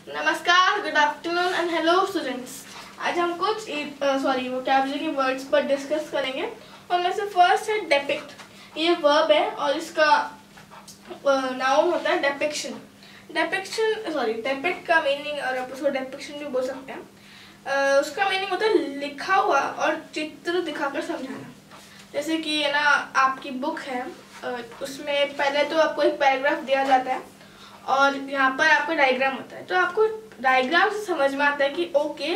नमस्कार, good afternoon and hello students. आज हम कुछ वोकैबुलरी के वर्ड्स पर डिस्कस करेंगे। उनमें से फर्स्ट है डेपिक्ट। ये वर्ब है और इसका नाउन होता है डेपिक्शन। डेपिक्ट का मीनिंग, और आप उसको डेपिक्शन भी बोल सकते हैं। उसका मीनिंग होता है लिखा हुआ और चित्र दिखाकर समझाना। जैसे कि है ना, आपकी बुक है, उसमें पहले तो आपको एक पैराग्राफ दिया जाता है और यहाँ पर आपका डायग्राम होता है। तो आपको डायग्राम से समझ में आता है कि ओके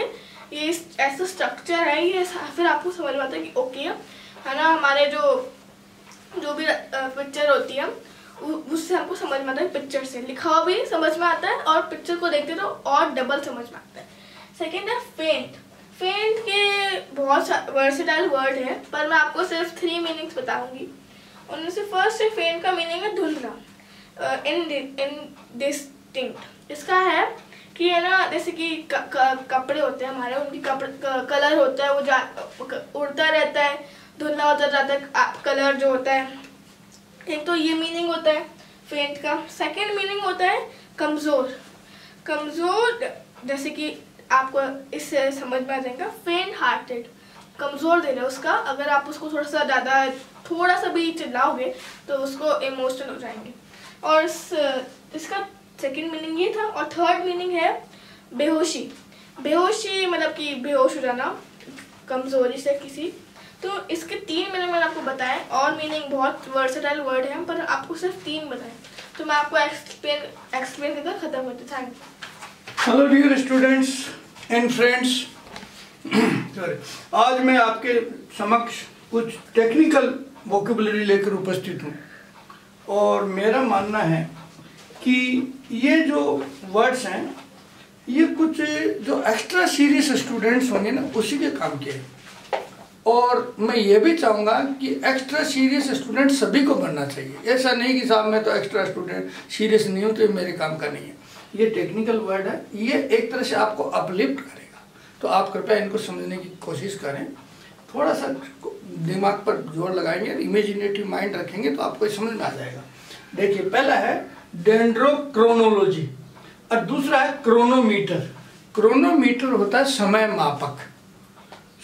ये ऐसा स्ट्रक्चर है, ये फिर आपको समझ में आता है कि ओके है ना, हमारे जो भी पिक्चर होती है उससे हमको समझ में आता है। पिक्चर से लिखा हुआ भी समझ में आता है और पिक्चर को देखते तो और डबल समझ में आता है। सेकेंड है फेंट। फेंट के बहुत वर्सेटाइल वर्ड है, पर मैं आपको सिर्फ 3 मीनिंग्स बताऊंगी। उनमें से फर्स्ट है फेंट का मीनिंग है धुंधला, इनडिस्टिंक्ट। इसका है कि है ना, जैसे कि कपड़े होते हैं हमारे, उनकी कलर होता है वो उड़ता रहता है, धुंधला होता जाता है कलर जो होता है। एक तो ये मीनिंग होता है फेंट का। सेकंड मीनिंग होता है कमज़ोर। जैसे कि आपको इससे समझ में आ जाएगा, फेंट हार्टेड, कमज़ोर दिल है उसका। अगर आप उसको थोड़ा सा भी चिल्लाओगे तो उसको इमोशनल हो जाएंगे। और इसका सेकंड मीनिंग ये था। और थर्ड मीनिंग है बेहोशी। बेहोशी मतलब कि बेहोश हो जाना कमज़ोरी से किसी। तो इसके 3 मीनिंग मैंने आपको बताए, और मीनिंग बहुत वर्सेटाइल वर्ड है, पर आपको सिर्फ 3 बताए। तो मैं आपको एक्सप्लेन करके ख़त्म करती हूँ। Thank you. Hello dear students and friends, आज मैं आपके समक्ष कुछ टेक्निकल वोकैबुलरी लेकर उपस्थित हूँ। और मेरा मानना है कि ये जो वर्ड्स हैं ये कुछ जो एक्स्ट्रा सीरियस स्टूडेंट्स होंगे ना, उसी के काम के हैं। और मैं ये भी चाहूँगा कि एक्स्ट्रा सीरियस स्टूडेंट सभी को बनना चाहिए। ऐसा नहीं कि साहब मैं तो एक्स्ट्रा स्टूडेंट सीरियस नहीं हूँ तो ये मेरे काम का नहीं है। ये टेक्निकल वर्ड है, ये एक तरह से आपको अपलिफ्ट करेगा। तो आप कृपया इनको समझने की कोशिश करें, थोड़ा सा दिमाग पर जोर लगाएंगे, इमेजिनेटिव माइंड रखेंगे तो आपको समझ में आ जाएगा। देखिए, पहला है डेंड्रोक्रोनोलॉजी और दूसरा है क्रोनोमीटर। क्रोनोमीटर होता है समय मापक,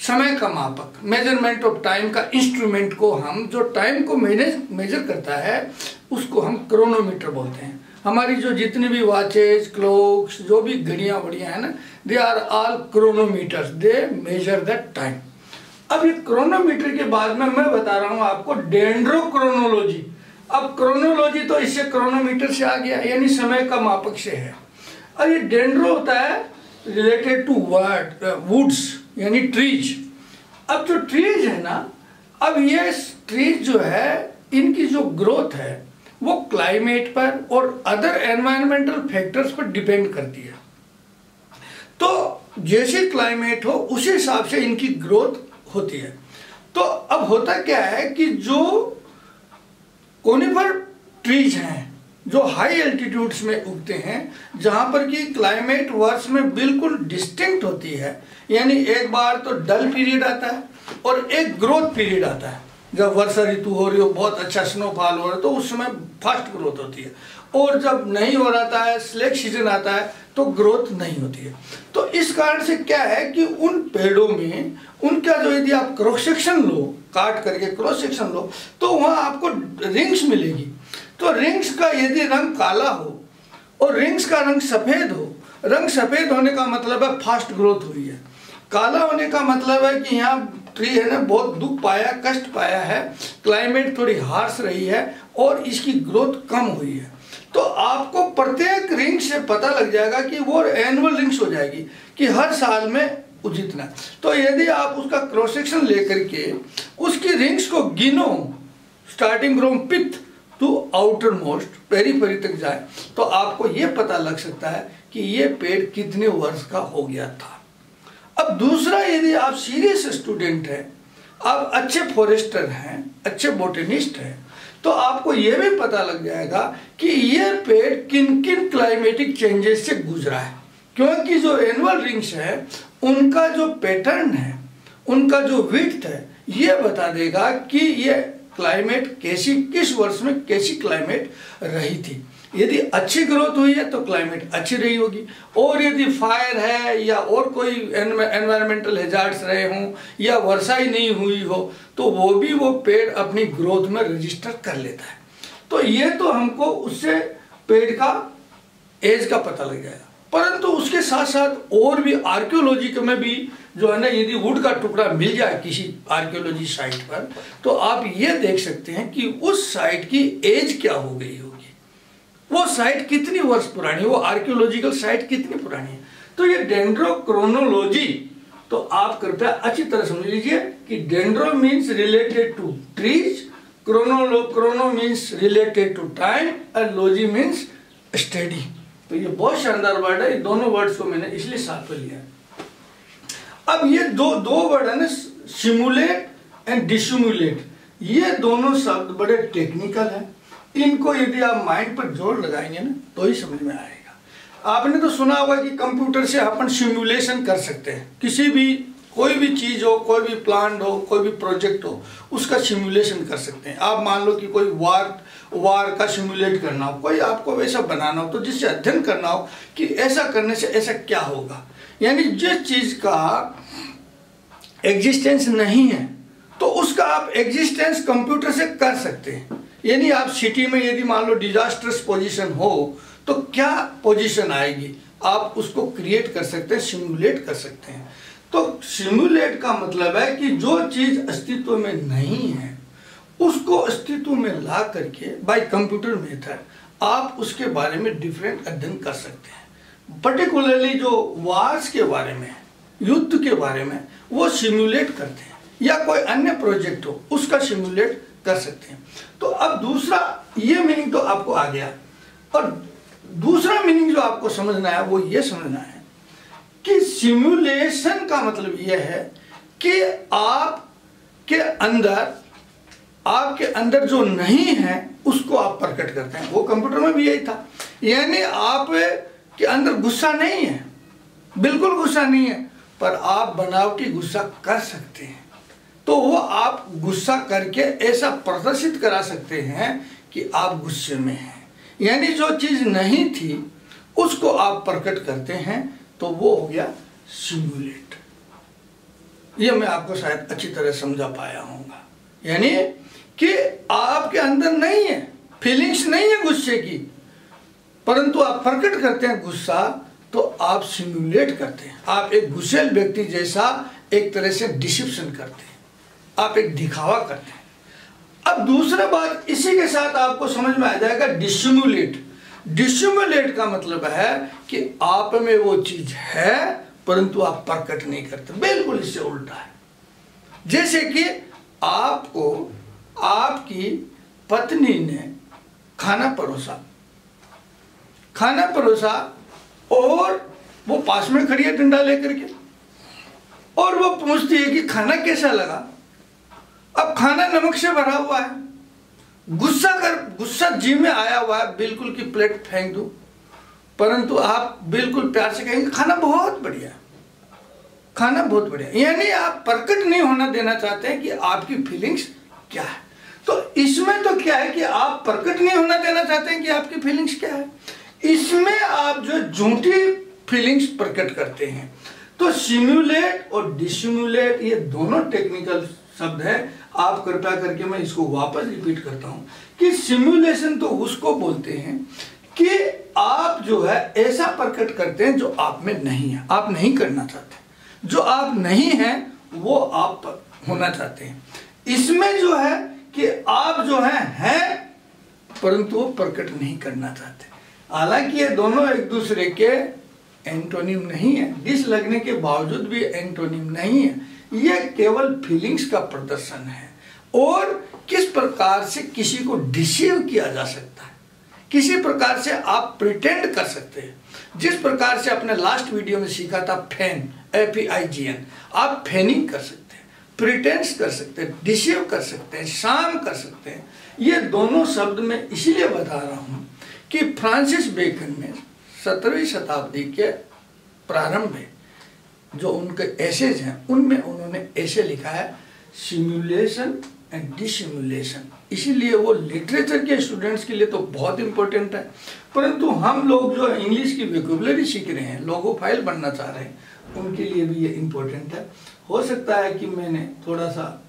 समय का मापक, मेजरमेंट ऑफ टाइम का इंस्ट्रूमेंट को हम जो टाइम को मेजर करता है उसको हम क्रोनोमीटर बोलते हैं। हमारी जो जितनी भी वॉचेज, क्लॉक्स, जो भी घड़ियाँ वड़ियाँ हैं ना, they are all chronometers, they measure the time. अब ये क्रोनोमीटर के बाद में मैं बता रहा हूँ आपको डेंड्रोक्रोनोलॉजी। अब क्रोनोलॉजी तो इससे क्रोनोमीटर से आ गया, यानी समय का मापक से है। और ये डेंड्रो होता है रिलेटेड टू वुड्स यानी ट्रीज। अब जो ट्रीज है ना, अब ये ट्रीज जो है, इनकी जो ग्रोथ है वो क्लाइमेट पर और अदर एनवायरमेंटल फैक्टर्स पर डिपेंड करती है। तो जैसे क्लाइमेट हो उसी हिसाब से इनकी ग्रोथ होती है। तो अब होता क्या है कि जो कोनिफर ट्रीज हैं जो हाई एल्टीट्यूड्स में उगते हैं, जहां पर कि क्लाइमेट वर्ष में बिल्कुल डिस्टिंक्ट होती है, यानी एक बार तो डल पीरियड आता है और एक ग्रोथ पीरियड आता है। जब वर्षा ऋतु हो रही हो, बहुत अच्छा स्नोफॉल हो रहा है, तो उस समय फास्ट ग्रोथ होती है। और जब नहीं हो रहा है, स्लेक सीजन आता है, तो ग्रोथ नहीं होती है। तो इस कारण से क्या है कि उन पेड़ों में उनका जो, यदि आप क्रॉस सेक्शन लो, काट करके क्रॉस सेक्शन लो, तो वहाँ आपको रिंग्स मिलेगी। तो रिंग्स का यदि रंग काला हो और रिंग्स का रंग सफ़ेद हो, रंग सफ़ेद होने का मतलब है फास्ट ग्रोथ हुई है। काला होने का मतलब है कि यहाँ ट्री है ना बहुत दुख पाया, कष्ट पाया है, क्लाइमेट थोड़ी हार्श रही है और इसकी ग्रोथ कम हुई है। तो आपको प्रत्येक रिंग से पता लग जाएगा कि वो एनुअल रिंग्स हो जाएगी कि हर साल में जितना। तो यदि आप उसका क्रॉस सेक्शन लेकर के उसकी रिंग्स को गिनो, starting from pith to outermost periphery तक जाए, तो आपको ये पता लग सकता है कि ये पेड़ कितने वर्ष का हो गया था। अब दूसरा, यदि आप सीरियस स्टूडेंट हैं, आप अच्छे फॉरेस्टर हैं, अच्छे बोटेनिस्ट हैं, तो आपको यह भी पता लग जाएगा कि ये पेड़ किन किन क्लाइमेटिक चेंजेस से गुजरा है। क्योंकि जो एनुअल रिंग्स है उनका जो पैटर्न है, उनका जो विड्थ है, ये बता देगा कि ये क्लाइमेट किस वर्ष में कैसी क्लाइमेट रही थी। यदि अच्छी ग्रोथ हुई है तो क्लाइमेट अच्छी रही होगी, और यदि फायर है या और कोई एनवायरमेंटल हैजार्ड्स रहे हों या वर्षा ही नहीं हुई हो तो वो पेड़ अपनी ग्रोथ में रजिस्टर कर लेता है। तो ये तो हमको उससे पेड़ का एज का पता लग जाएगा, परंतु उसके साथ साथ और भी आर्कियोलॉजी में भी जो है ना, यदि वुड का टुकड़ा मिल जाए किसी आर्कियोलॉजी साइट पर तो आप ये देख सकते हैं कि उस साइट की एज क्या हो गई होगी, वो साइट कितनी वर्ष पुरानी है, वो आर्कियोलॉजिकल साइट कितनी पुरानी है। तो ये डेंड्रोक्रोनोलॉजी तो आप कृपया अच्छी तरह समझ लीजिए कि dendro means related to trees, chrono means related to time, और लॉजी मीन्स स्टडी। तो ये बहुत शानदार वर्ड है, ये दोनों वर्ड्स को मैंने इसलिए साथ में लिया है। अब ये दो वर्ड है ना, सिमुलेट एंड डिसिमुलेट, ये दोनों शब्द बड़े टेक्निकल हैं। इनको यदि आप माइंड पर जोर लगाएंगे ना तो ही समझ में आएगा। आपने तो सुना होगा कि कंप्यूटर से अपन सिमुलेशन कर सकते हैं, किसी भी कोई भी चीज हो, कोई भी प्लांट हो, कोई भी प्रोजेक्ट हो, उसका सिमुलेशन कर सकते हैं। आप मान लो कि कोई वार का सिमुलेट करना हो, कोई आपको वैसा बनाना हो, तो जिससे अध्ययन करना हो कि ऐसा करने से ऐसा क्या होगा, यानी जिस चीज का एग्जिस्टेंस नहीं है तो उसका आप एग्जिस्टेंस कंप्यूटर से कर सकते हैं। यानी आप सिटी में यदि मान लो डिजास्टर्स पोजीशन हो तो क्या पोजीशन आएगी, आप उसको क्रिएट कर सकते हैं, सिमुलेट कर सकते हैं। तो सिमुलेट का मतलब है कि जो चीज अस्तित्व में नहीं है उसको अस्तित्व में ला करके बाय कंप्यूटर मेथड आप उसके बारे में डिफरेंट अध्ययन कर सकते हैं। पर्टिकुलरली जो वार्स के बारे में, युद्ध के बारे में, वो सिमुलेट करते हैं, या कोई अन्य प्रोजेक्ट हो उसका सिमुलेट कर सकते हैं। तो अब दूसरा ये मीनिंग तो आपको आ गया, और दूसरा मीनिंग जो आपको समझना है वो ये समझना है कि सिमुलेशन का मतलब यह है कि आपके अंदर जो नहीं है उसको आप प्रकट करते हैं। वो कंप्यूटर में भी यही था, यानी आप के अंदर गुस्सा नहीं है, बिल्कुल गुस्सा नहीं है, पर आप बनावटी गुस्सा कर सकते हैं। तो वो आप गुस्सा करके ऐसा प्रदर्शित करा सकते हैं कि आप गुस्से में हैं, यानी जो चीज नहीं थी उसको आप प्रकट करते हैं, तो वो हो गया सिमुलेट। ये मैं आपको शायद अच्छी तरह समझा पाया होगा, यानी कि आपके अंदर नहीं है, फीलिंग्स नहीं है गुस्से की, परंतु आप प्रकट करते हैं गुस्सा, तो आप सिमुलेट करते हैं। आप एक गुस्सेल व्यक्ति जैसा एक तरह से डिसेप्शन करते हैं, आप एक दिखावा करते हैं। अब दूसरा बात इसी के साथ आपको समझ में आ जाएगा, डिसिमुलेट। डिसिमुलेट का मतलब है कि आप में वो चीज है परंतु आप प्रकट नहीं करते, बिल्कुल इससे उल्टा है। जैसे कि आपको आपकी पत्नी ने खाना परोसा और वो पास में खड़ी है डंडा लेकर के, और वो पूछती है कि खाना कैसा लगा। अब खाना नमक से भरा हुआ है, गुस्सा जी में आया हुआ है, बिल्कुल की प्लेट फेंक दूं, परंतु आप बिल्कुल प्यार से कहेंगे खाना बहुत बढ़िया, खाना बहुत बढ़िया, यानी आप प्रकट नहीं होना देना चाहते हैं कि आपकी फीलिंग्स क्या है। तो इसमें तो क्या है कि आप प्रकट नहीं होना देना चाहते हैं कि आपकी फीलिंग्स क्या है, इसमें आप जो झूठी फीलिंग्स प्रकट करते हैं। तो सिमुलेट और डिसिमुलेट ये दोनों टेक्निकल शब्द है। आप कृपया करके मैं इसको वापस रिपीट करता हूं कि सिमुलेशन तो उसको बोलते हैं कि आप जो है ऐसा प्रकट करते हैं जो आप में नहीं है, आप नहीं करना चाहते, जो आप नहीं है वो आप होना चाहते हैं। इसमें जो है कि आप जो हैं परंतु वो प्रकट नहीं करना चाहते। हालांकि ये दोनों एक दूसरे के एंटोनिम नहीं है, डिस लगने के बावजूद भी एंटोनिम नहीं है, ये केवल फीलिंग्स का प्रदर्शन है। और किस प्रकार से किसी को डिसीव किया जा सकता है, किसी प्रकार से आप प्रिटेंड कर सकते हैं। जिस प्रकार से अपने लास्ट वीडियो में सीखा था फैन, FEIGN, आप फैनिंग कर सकते हैं, प्रिटेंस कर सकते हैं, डिसीव कर सकते हैं, शाम कर सकते हैं। ये दोनों शब्द मैं इसलिए बता रहा हूं कि फ्रांसिस बेकन ने 17वीं शताब्दी के प्रारंभ में जो उनके एसेज हैं उनमें उन्होंने ऐसे लिखा है, सिमुलेशन एंड डिसिमुलेशन। इसीलिए वो लिटरेचर के स्टूडेंट्स के लिए तो बहुत इंपॉर्टेंट है, परंतु हम लोग जो इंग्लिश की वोकैबुलरी सीख रहे हैं, लोगोफाइल बनना चाह रहे हैं, उनके लिए भी ये इम्पोर्टेंट है। हो सकता है कि मैंने थोड़ा सा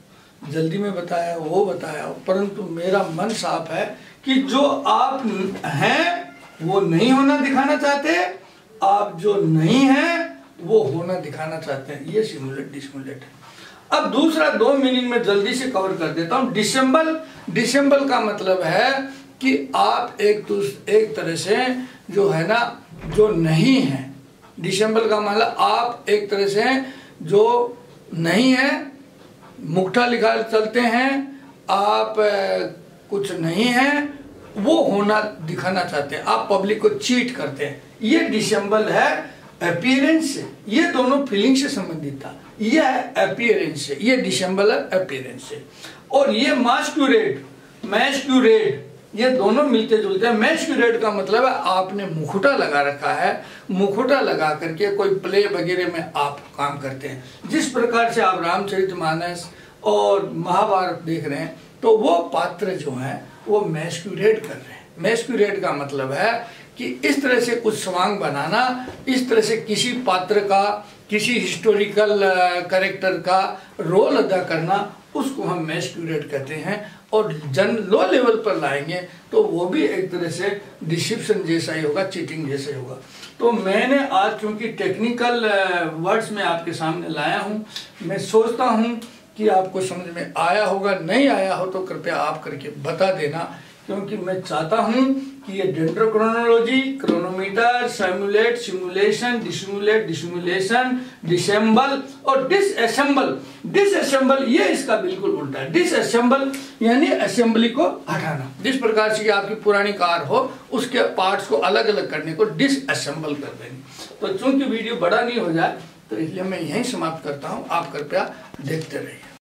जल्दी में बताया, वो बताया, परंतु मेरा मन साफ है कि जो आप हैं वो नहीं होना दिखाना चाहते, आप जो नहीं हैं वो होना दिखाना चाहते हैं। ये सिमुलेट डिसिमुलेट है। अब दूसरा 2 मीनिंग में जल्दी से कवर कर देता हूं। डिसेंबल का मतलब है कि आप एक तरह से जो है ना, जो नहीं है। डिसेंबल का मतलब आप एक तरह से जो नहीं है, मुखटा लिखा चलते हैं, आप कुछ नहीं है वो होना दिखाना चाहते हैं, आप पब्लिक को चीट करते हैं। ये डिसेंबल है अपीयरेंस से, ये दोनों फीलिंग से संबंधित था। ये है अपीयरेंस से, ये डिसेंबल है अपीयरेंस से। और ये मैस्क्यूरेड, ये दोनों मिलते जुलते हैं। मैस्क्यूरेड का मतलब है आपने मुखौटा लगा रखा है, मुखौटा लगा करके कोई प्ले वगैरह में आप काम करते हैं। जिस प्रकार से आप रामचरितमानस और महाभारत देख रहे हैं, तो वो पात्र जो हैं वो मैस्क्यूरेड कर रहे हैं। मैस्क्यूरेड का मतलब है कि इस तरह से कुछ स्वांग बनाना, इस तरह से किसी पात्र का, किसी हिस्टोरिकल कैरेक्टर का रोल अदा करना, उसको हम मैस्क्यूरेड कहते हैं। और लो लेवल पर लाएंगे तो वो भी एक तरह से डिसेप्शन जैसा ही होगा, चीटिंग जैसा ही होगा। तो मैंने आज चूंकि टेक्निकल वर्ड्स में आपके सामने लाया हूँ, मैं सोचता हूँ कि आपको समझ में आया होगा। नहीं आया हो तो कृपया आप करके बता देना, क्योंकि मैं चाहता हूं कि ये dendrochronology, chronometer, simulate, simulation, dissimulation, dissemble और डिसअसेंबल ये इसका बिल्कुल उल्टा है। डिसअसेंबल यानी असेंबली को हटाना। जिस प्रकार से आपकी पुरानी कार हो, उसके पार्ट्स को अलग अलग करने को डिसअसेंबल कर देंगे। तो चूंकि वीडियो बड़ा नहीं हो जाए, तो इसलिए मैं यहीं समाप्त करता हूं। आप कृपया देखते रहिए।